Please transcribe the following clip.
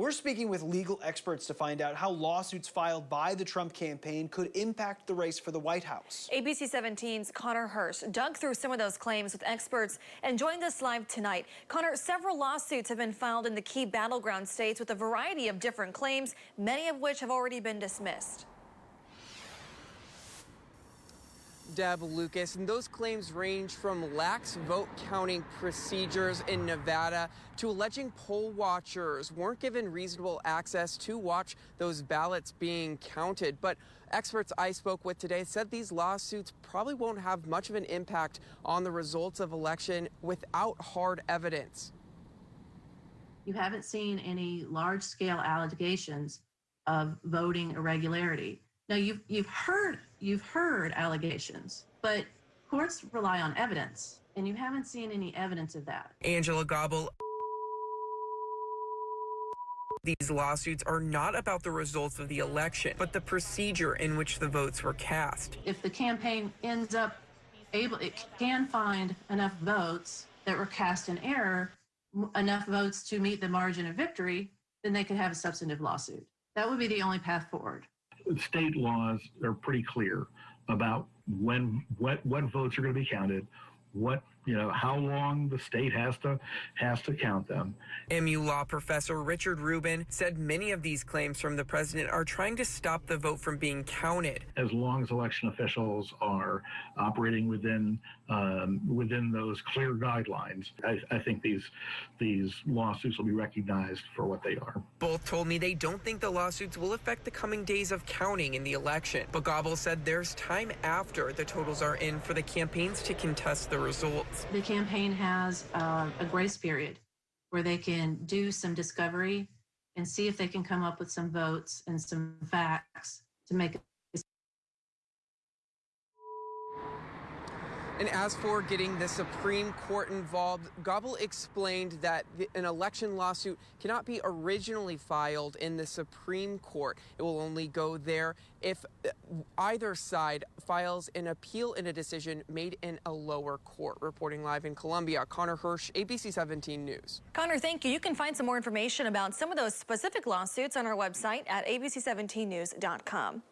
We're speaking with legal experts to find out how lawsuits filed by the Trump campaign could impact the race for the White House. ABC 17's Connor Hirsch dug through some of those claims with experts and joined us live tonight. Connor, several lawsuits have been filed in the key battleground states with a variety of different claims, many of which have already been dismissed. Deb, Lucas, and those claims range from lax vote counting procedures in Nevada to alleging poll watchers weren't given reasonable access to watch those ballots being counted. But experts I spoke with today said these lawsuits probably won't have much of an impact on the results of election without hard evidence. You haven't seen any large-scale allegations of voting irregularity. Now, you've heard allegations, but courts rely on evidence, and you haven't seen any evidence of that. Angela Gobble. These lawsuits are not about the results of the election, but the procedure in which the votes were cast. If the campaign ends up it can find enough votes that were cast in error, enough votes to meet the margin of victory, then they could have a substantive lawsuit. That would be the only path forward. State laws are pretty clear about what votes are going to be counted, how long the state has to count them. MU law professor Richard Rubin said many of these claims from the president are trying to stop the vote from being counted. As long as election officials are operating within those clear guidelines, I think these lawsuits will be recognized for what they are. Both told me they don't think the lawsuits will affect the coming days of counting in the election. But Gobble said there's time after the totals are in for the campaigns to contest the results. The campaign has a grace period where they can do some discovery and see if they can come up with some votes and some facts to make it. And as for getting the Supreme Court involved, Gobble explained that an election lawsuit cannot be originally filed in the Supreme Court. It will only go there if either side files an appeal in a decision made in a lower court. Reporting live in Columbia, Connor Hirsch, ABC 17 News. Connor, thank you. You can find some more information about some of those specific lawsuits on our website at abc17news.com.